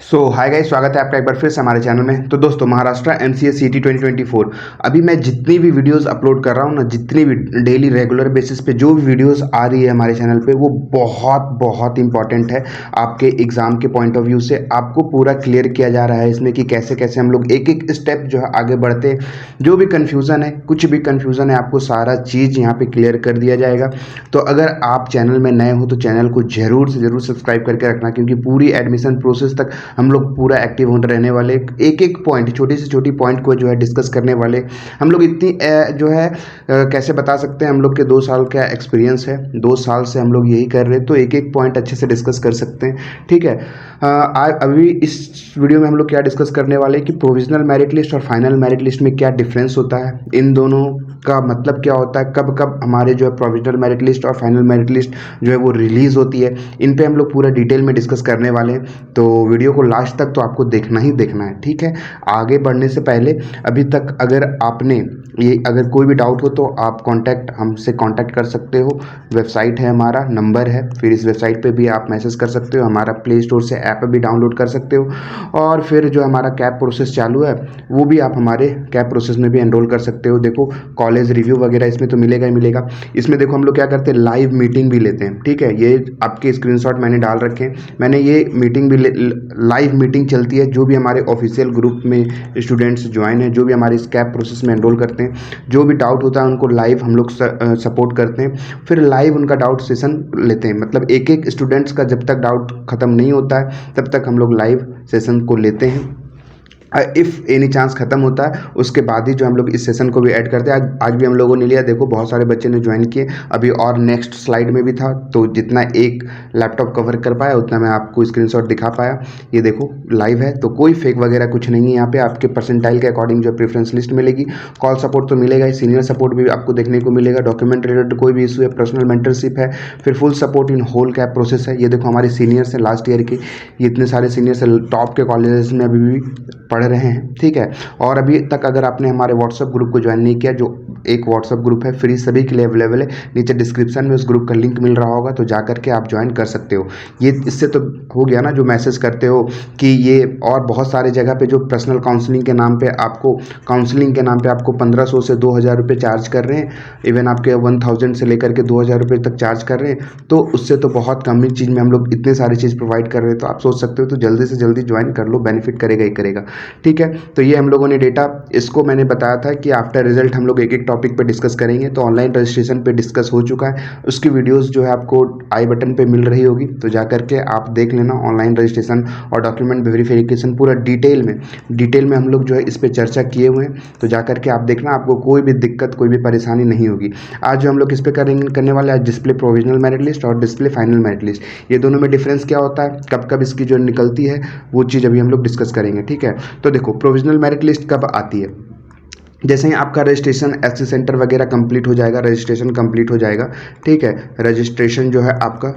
Hi guys, स्वागत है आपका एक बार फिर से हमारे चैनल में। तो दोस्तों, महाराष्ट्र एमसीए सीटी 2024 अभी मैं जितनी भी वीडियोस अपलोड कर रहा हूँ ना, जितनी भी डेली रेगुलर बेसिस पे जो भी वीडियोस आ रही है हमारे चैनल पे, वो बहुत बहुत इंपॉर्टेंट है। आपके एग्जाम के पॉइंट ऑफ व्यू से आपको पूरा क्लियर किया जा रहा है इसमें कि कैसे कैसे हम लोग एक एक स्टेप जो है आगे बढ़ते हैं। जो भी कन्फ्यूज़न है, कुछ भी कन्फ्यूज़न है, आपको सारा चीज़ यहाँ पे क्लियर कर दिया जाएगा। तो अगर आप चैनल में नए हो तो चैनल को ज़रूर से ज़रूर सब्सक्राइब करके रखना, क्योंकि पूरी एडमिशन प्रोसेस तक हम लोग पूरा एक्टिव होते रहने वाले। एक एक पॉइंट, छोटी से छोटी पॉइंट को जो है डिस्कस करने वाले हम लोग। इतनी जो है कैसे बता सकते हैं, हम लोग के 2 साल का एक्सपीरियंस है, 2 साल से हम लोग यही कर रहे हैं, तो एक एक पॉइंट अच्छे से डिस्कस कर सकते हैं। ठीक है। अभी इस वीडियो में हम लोग क्या डिस्कस करने वाले हैं कि प्रोविजनल मेरिट लिस्ट और फाइनल मेरिट लिस्ट में क्या डिफरेंस होता है, इन दोनों का मतलब क्या होता है, कब कब हमारे जो है प्रोविजनल मेरिट लिस्ट और फाइनल मेरिट लिस्ट जो है वो रिलीज़ होती है, इन पे हम लोग पूरा डिटेल में डिस्कस करने वाले हैं। तो वीडियो को लास्ट तक तो आपको देखना ही देखना है। ठीक है। आगे बढ़ने से पहले अभी तक अगर आपने ये अगर कोई भी डाउट हो तो आप हमसे कांटेक्ट कर सकते हो। वेबसाइट है, हमारा नंबर है, फिर इस वेबसाइट पे भी आप मैसेज कर सकते हो। हमारा प्ले स्टोर से ऐप भी डाउनलोड कर सकते हो, और फिर जो हमारा कैब प्रोसेस चालू है वो भी आप हमारे कैब प्रोसेस में भी एनरोल कर सकते हो। देखो, कॉलेज रिव्यू वगैरह इसमें तो मिलेगा ही मिलेगा। इसमें देखो हम लोग क्या करते हैं, लाइव मीटिंग भी लेते हैं। ठीक है, ये आपके स्क्रीनशॉट मैंने डाल रखे हैं। मैंने ये मीटिंग भी लाइव मीटिंग चलती है, जो भी हमारे ऑफिशियल ग्रुप में स्टूडेंट्स ज्वाइन हैं, जो भी हमारे इस कैब प्रोसेस में एनरोल करते हैं, जो भी डाउट होता है उनको लाइव हम लोग सपोर्ट करते हैं। फिर लाइव उनका डाउट सेशन लेते हैं, मतलब एक एक स्टूडेंट्स का जब तक डाउट ख़त्म नहीं होता है तब तक हम लोग लाइव सेशन को लेते हैं। इफ़ एनी चांस ख़त्म होता है उसके बाद ही जो हम लोग इस सेशन को भी ऐड करते हैं। आज भी हम लोगों ने लिया, देखो बहुत सारे बच्चे ने ज्वाइन किए अभी, और नेक्स्ट स्लाइड में भी था, तो जितना एक लैपटॉप कवर कर पाया उतना मैं आपको स्क्रीनशॉट दिखा पाया। ये देखो लाइव है, तो कोई फेक वगैरह कुछ नहीं है यहाँ पे। आपके परसेंटाइल के अकॉर्डिंग जो प्रेफरेंस लिस्ट मिलेगी। कॉल सपोर्ट तो मिलेगा ही, सीनियर सपोर्ट भी आपको देखने को मिलेगा। डॉक्यूमेंट रिलेटेड कोई भी इशू है, पर्सनल मेंटरशिप है, फिर full support in whole CAP process है। ये देखो हमारे सीनियर्स हैं लास्ट ईयर के, ये इतने सारे सीनियर्स टॉप के कॉलेजेस में अभी भी पढ़ रहे हैं। ठीक है। और अभी तक अगर आपने हमारे व्हाट्सएप ग्रुप को ज्वाइन नहीं किया, जो एक व्हाट्सएप ग्रुप है फ्री, सभी के लिए अवेलेबल है, नीचे डिस्क्रिप्शन में उस ग्रुप का लिंक मिल रहा होगा, तो जा करके आप ज्वाइन कर सकते हो। ये इससे तो हो गया ना, जो मैसेज करते हो कि ये, और बहुत सारे जगह पे जो पर्सनल काउंसलिंग के नाम पे आपको 1500 से 2000 रुपये चार्ज कर रहे हैं, इवन आपके 1000 से लेकर के 2000 रुपये तक चार्ज कर रहे हैं, तो उससे तो बहुत कम ही चीज़ में हम लोग इतने सारी चीज़ प्रोवाइड कर रहे हैं। तो आप सोच सकते हो, तो जल्दी से जल्दी ज्वाइन कर लो, बेनिफिट करेगा ही करेगा। ठीक है। तो ये हम लोगों ने डेटा, इसको मैंने बताया था कि आफ्टर रिजल्ट हम लोग एक एक टॉपिक पे डिस्कस करेंगे, तो ऑनलाइन रजिस्ट्रेशन पे डिस्कस हो चुका है। उसकी वीडियोस जो है आपको आई बटन पे मिल रही होगी, तो जा करके आप देख लेना। ऑनलाइन रजिस्ट्रेशन और डॉक्यूमेंट वेरिफिकेशन पूरा डिटेल में हम लोग जो है इस पर चर्चा किए हुए हैं, तो जा करके आप देखना, आपको कोई भी दिक्कत, कोई भी परेशानी नहीं होगी। आज जो हम लोग इस पर करने वाले हैं, डिस्प्ले प्रोविजनल मेरिट लिस्ट और डिस्प्ले फाइनल मेरिट लिस्ट, ये दोनों में डिफरेंस क्या होता है, कब कब इसकी जो निकलती है, वो चीज़ अभी हम लोग डिस्कस करेंगे। ठीक है। तो देखो, प्रोविजनल मेरिट लिस्ट कब आती है, जैसे ही आपका रजिस्ट्रेशन एससी सेंटर वगैरह कंप्लीट हो जाएगा, रजिस्ट्रेशन कंप्लीट हो जाएगा। ठीक है। रजिस्ट्रेशन जो है आपका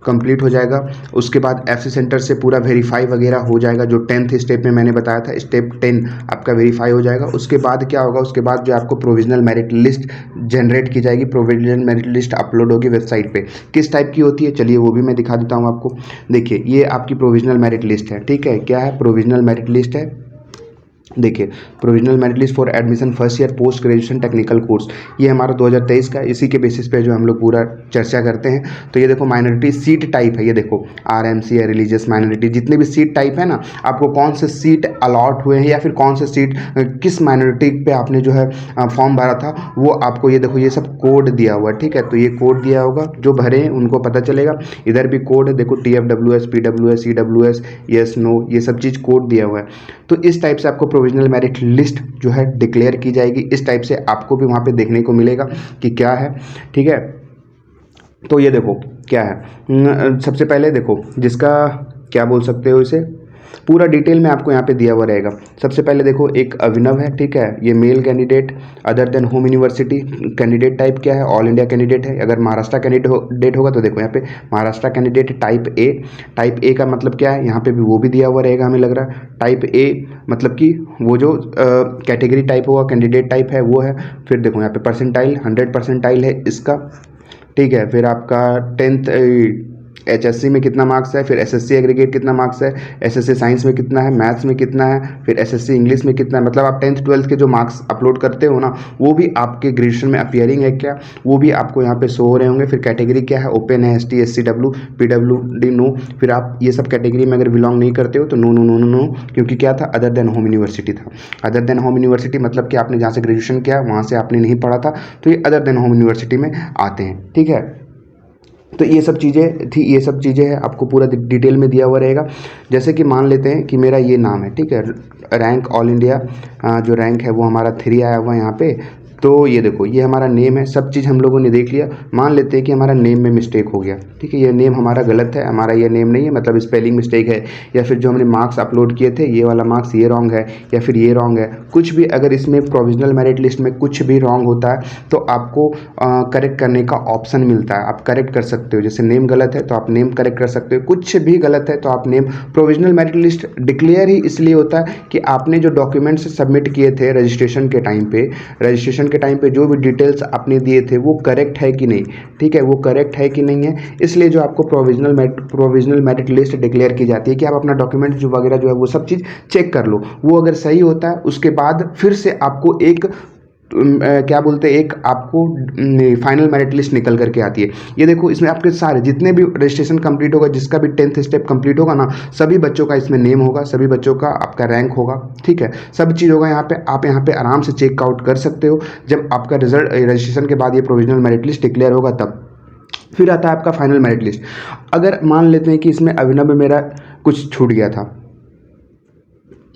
कंप्लीट हो जाएगा, उसके बाद एफसी सेंटर से पूरा वेरीफाई वगैरह हो जाएगा, जो 10th स्टेप में मैंने बताया था, स्टेप 10 आपका वेरीफाई हो जाएगा। उसके बाद क्या होगा, उसके बाद जो आपको प्रोविजनल मेरिट लिस्ट जनरेट की जाएगी, प्रोविजनल मेरिट लिस्ट अपलोड होगी वेबसाइट पे। किस टाइप की होती है, चलिए वो भी मैं दिखा देता हूँ आपको। देखिए, ये आपकी प्रोविजनल मेरिट लिस्ट है। ठीक है। क्या है, प्रोविजनल मेरिट लिस्ट है। देखिए, provisional merit list for admission first year post graduation technical course, ये हमारा 2023 का, इसी के बेसिस पे जो हम लोग पूरा चर्चा करते हैं। तो ये देखो माइनॉरिटी सीट टाइप है, ये देखो आरएमसी है, रिलीजियस माइनॉरिटी, जितने भी सीट टाइप है ना, आपको कौन से सीट अलॉट हुए हैं या फिर कौन से सीट किस माइनॉरिटी पे आपने जो है फॉर्म भरा था, वो आपको ये देखो, ये सब कोड दिया हुआ है। ठीक है। तो ये कोड दिया होगा, जो भरे उनको पता चलेगा। इधर भी कोड है, देखो TFWS, PWS, EWS, yes no, ये सब चीज़ कोड दिया हुआ है। तो इस टाइप से आपको प्रोविजनल मेरिट लिस्ट जो है डिक्लेयर की जाएगी। इस टाइप से आपको भी वहाँ पे देखने को मिलेगा कि क्या है। ठीक है। तो ये देखो क्या है, सबसे पहले देखो, जिसका क्या बोल सकते हो इसे, पूरा डिटेल में आपको यहाँ पे दिया हुआ रहेगा। सबसे पहले देखो, एक अभिनव है। ठीक है। ये male candidate, other than home university, candidate type क्या है, ऑल इंडिया कैंडिडेट है। अगर महाराष्ट्र कैंडिडेट होगा तो देखो यहाँ पे Maharashtra candidate type A. Type A का मतलब क्या है, यहाँ पे भी वो भी दिया हुआ रहेगा, हमें लग रहा है। टाइप ए मतलब कि वो जो कैटेगरी टाइप होगा, कैंडिडेट टाइप है वो है। फिर देखो यहाँ पे परसेंटाइल 100 परसेंटाइल है इसका। ठीक है। फिर आपका 10th HSC में कितना मार्क्स है, फिर SSC एग्रीगेट कितना मार्क्स है, SSC साइंस में कितना है, मैथ्स में कितना है, फिर SSC इंग्लिश में कितना है। मतलब आप 10th 12th के जो मार्क्स अपलोड करते हो ना, वो भी आपके ग्रेजुएशन में अपीयरिंग है क्या, वो भी आपको यहाँ पे शो हो रहे होंगे। फिर कैटेगरी क्या है, ओपन है, ST SC W PWD no. फिर आप ये सब कैटेगरी में अगर बिलोंग नहीं करते हो तो no no no no no, क्योंकि क्या था, अदर देन होम यूनिवर्सिटी था। अदर देन होम यूनिवर्सिटी मतलब कि आपने जहाँ से ग्रेजुएशन किया वहाँ से आपने नहीं पढ़ा था, तो ये अदर देन होम यूनिवर्सिटी में आते हैं, ठीक है। तो ये सब चीज़ें थी, ये सब चीज़ें हैं, आपको पूरा डिटेल में दिया हुआ रहेगा। जैसे कि मान लेते हैं कि मेरा ये नाम है, ठीक है, रैंक ऑल इंडिया जो रैंक है वो हमारा 3 आया हुआ है यहाँ पे। तो ये देखो, ये हमारा नेम है, सब चीज़ हम लोगों ने देख लिया। मान लेते हैं कि हमारा नेम में मिस्टेक हो गया, ठीक है, ये नेम हमारा गलत है, हमारा ये नेम नहीं है, मतलब स्पेलिंग मिस्टेक है, या फिर जो हमने मार्क्स अपलोड किए थे ये वाला मार्क्स ये रॉन्ग है, या फिर ये रॉन्ग है, कुछ भी अगर इसमें प्रोविजनल मेरिट लिस्ट में कुछ भी रॉन्ग होता है तो आपको करेक्ट करने का ऑप्शन मिलता है, आप करेक्ट कर सकते हो। जैसे नेम गलत है तो आप नेम करेक्ट कर सकते हो, कुछ भी गलत है तो आप name. Provisional merit list declare ही इसलिए होता है कि आपने जो डॉक्यूमेंट्स सबमिट किए थे रजिस्ट्रेशन के टाइम पे जो भी डिटेल्स आपने दिए थे वो करेक्ट है कि नहीं, ठीक है, वो करेक्ट है कि नहीं है। इसलिए जो आपको प्रोविजनल मेरिट लिस्ट डिक्लेयर की जाती है कि आप अपना डॉक्यूमेंट जो वगैरह जो है वो सब चीज़ चेक कर लो। वो अगर सही होता है उसके बाद फिर से आपको एक क्या बोलते हैं, एक आपको फाइनल मेरिट लिस्ट निकल करके आती है। ये देखो, इसमें आपके सारे जितने भी रजिस्ट्रेशन कंप्लीट होगा, जिसका भी 10th स्टेप कंप्लीट होगा ना, सभी बच्चों का इसमें नेम होगा, सभी बच्चों का आपका रैंक होगा, ठीक है, सब चीज़ होगा यहाँ पे। आप यहाँ पे आराम से चेक आउट कर सकते हो जब आपका रिजल्ट रजिस्ट्रेशन के बाद ये प्रोविजनल मेरिट लिस्ट डिक्लेयर होगा तब। फिर आता है आपका फाइनल मेरिट लिस्ट। अगर मान लेते हैं कि इसमें अभिनव में मेरा कुछ छूट गया था,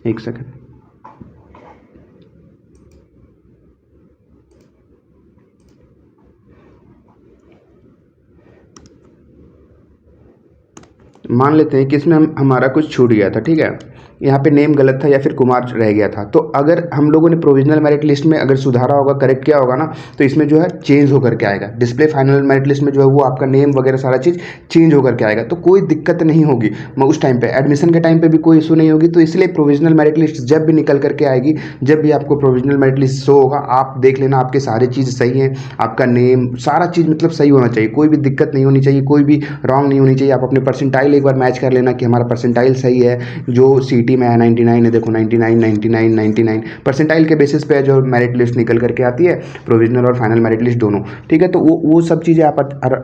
एक सेकेंड, मान लेते हैं कि इसमें हमारा कुछ छूट गया था, ठीक है, यहाँ पे नेम गलत था या फिर कुमार रह गया था। तो अगर हम लोगों ने प्रोविजनल मेरिट लिस्ट में अगर सुधारा होगा, करेक्ट किया होगा ना, तो इसमें जो है चेंज होकर के आएगा। डिस्प्ले फाइनल मेरिट लिस्ट में जो है वो आपका नेम वगैरह सारा चीज़ चेंज होकर के आएगा, तो कोई दिक्कत नहीं होगी। उस टाइम पे एडमिशन के टाइम पे भी कोई इशू नहीं होगी। तो इसलिए प्रोविजनल मेरिट लिस्ट जब भी निकल करके आएगी, जब भी आपको प्रोविजनल मेरिट लिस्ट शो होगा, आप देख लेना आपके सारी चीज़ सही हैं, आपका नेम सारा चीज़ मतलब सही होना चाहिए, कोई भी दिक्कत नहीं होनी चाहिए, कोई भी रॉन्ग नहीं होनी चाहिए। आप अपने परसेंटाइल एक बार मैच कर लेना कि हमारा परसेंटाइल सही है, जो CT में है 99 है, देखो 99 99 99 परसेंटाइल के बेसिस पे जो मेरिट लिस्ट निकल करके आती है, प्रोविजनल और फाइनल मेरिट लिस्ट दोनों, ठीक है। तो वो सब चीज़ें आप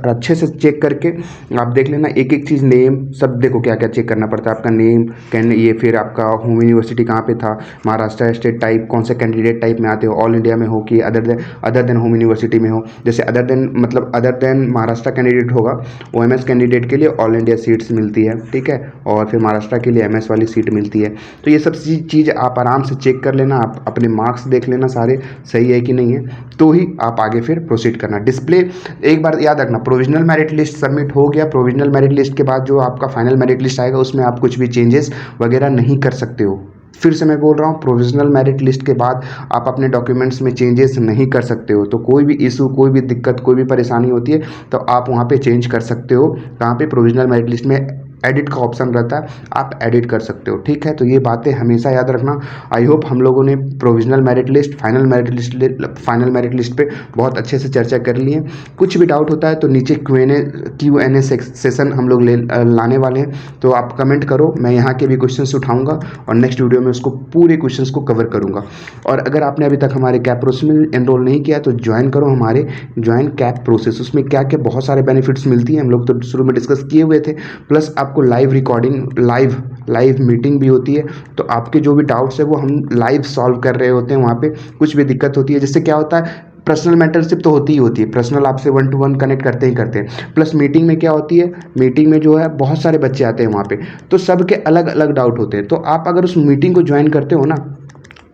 अच्छे से चेक करके आप देख लेना, एक एक चीज़, नेम सब देखो क्या क्या चेक करना पड़ता है। आपका नेम ये, फिर आपका होम यूनिवर्सिटी कहाँ पे था, महाराष्ट्र स्टेट टाइप, कौन से कैंडिडेट टाइप में आते हो, ऑल इंडिया में हो कि अदर देन होम यूनिवर्सिटी में हो। जैसे अदर देन मतलब अदर देन महाराष्ट्र कैंडिडेट होगा, OMS कैंडिडेट के लिए ऑल इंडिया सीट्स मिलती है, ठीक है, और फिर महाराष्ट्र के लिए MS वाली सीट मिलती है। तो ये सब चीज़ आप आराम से चेक कर लेना, आप अपने मार्क्स देख लेना सारे सही है कि नहीं है, तो ही आप आगे फिर प्रोसीड करना। डिस्प्ले एक बार याद रखना, प्रोविजनल मेरिट लिस्ट सबमिट हो गया, प्रोविजनल मेरिट लिस्ट के बाद जो आपका फाइनल मेरिट लिस्ट आएगा उसमें आप कुछ भी चेंजेस वगैरह नहीं कर सकते हो। फिर से मैं बोल रहा हूँ, प्रोविजनल मेरिट लिस्ट के बाद आप अपने डॉक्यूमेंट्स में चेंजेस नहीं कर सकते हो। तो कोई भी इशू, कोई भी दिक्कत, कोई भी परेशानी होती है तो आप वहाँ पे चेंज कर सकते हो। कहाँ पे, प्रोविजनल मेरिट लिस्ट में एडिट का ऑप्शन रहता है, आप एडिट कर सकते हो, ठीक है। तो ये बातें हमेशा याद रखना। आई होप हम लोगों ने provisional merit list, final merit list पे बहुत अच्छे से चर्चा कर ली है। कुछ भी डाउट होता है तो नीचे Q&A सेशन हम लोग लाने वाले हैं, तो आप कमेंट करो, मैं यहाँ के भी क्वेश्चंस उठाऊंगा और नेक्स्ट वीडियो में उसको पूरे क्वेश्चंस को कवर करूँगा। और अगर आपने अभी तक हमारे कैप प्रोसेस में एनरोल नहीं किया तो ज्वाइन करो हमारे ज्वाइन कैप प्रोसेस। उसमें क्या क्या बहुत सारे बेनिफिट्स मिलती हैं, हम लोग तो शुरू में डिस्कस किए हुए थे। प्लस आपको लाइव रिकॉर्डिंग, लाइव मीटिंग भी होती है, तो आपके जो भी डाउट्स है वो हम लाइव सॉल्व कर रहे होते हैं। वहाँ पे कुछ भी दिक्कत होती है, जिससे क्या होता है, पर्सनल मेंटरशिप तो होती ही होती है, पर्सनल आपसे 1 to 1 कनेक्ट करते हैं। प्लस मीटिंग में क्या होती है, मीटिंग में जो है बहुत सारे बच्चे आते हैं वहाँ पे, तो सबके अलग अलग डाउट होते हैं। तो आप अगर उस मीटिंग को ज्वाइन करते हो ना,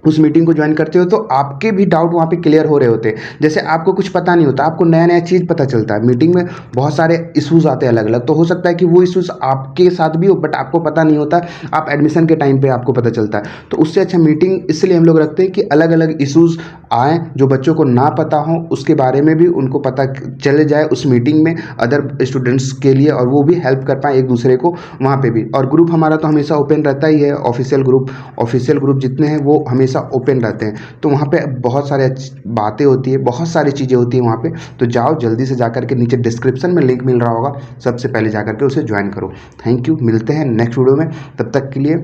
उस मीटिंग को ज्वाइन करते हो तो आपके भी डाउट वहाँ पे क्लियर हो रहे होते हैं। जैसे आपको कुछ पता नहीं होता, आपको नया नया चीज़ पता चलता है। मीटिंग में बहुत सारे इश्यूज आते हैं अलग अलग, तो हो सकता है कि वो इश्यूज आपके साथ भी हो बट आपको पता नहीं होता, आप एडमिशन के टाइम पे आपको पता चलता है। तो उससे अच्छा मीटिंग इसलिए हम लोग रखते हैं कि अलग अलग इश्यूज आए जो बच्चों को ना पता हो, उसके बारे में भी उनको पता चले जाए उस मीटिंग में अदर स्टूडेंट्स के लिए, और वो भी हेल्प कर पाए एक दूसरे को वहाँ पे भी। और ग्रुप हमारा तो हमेशा ओपन रहता ही है, ऑफिशियल ग्रुप जितने हैं वो हमेशा हमेशा ओपन रहते हैं, तो वहाँ पे बहुत सारे बातें होती है, बहुत सारी चीज़ें होती है वहाँ पे। तो जाओ जल्दी से जाकर के, नीचे डिस्क्रिप्शन में लिंक मिल रहा होगा, सबसे पहले जाकर के उसे ज्वाइन करो। थैंक यू, मिलते हैं नेक्स्ट वीडियो में, तब तक के लिए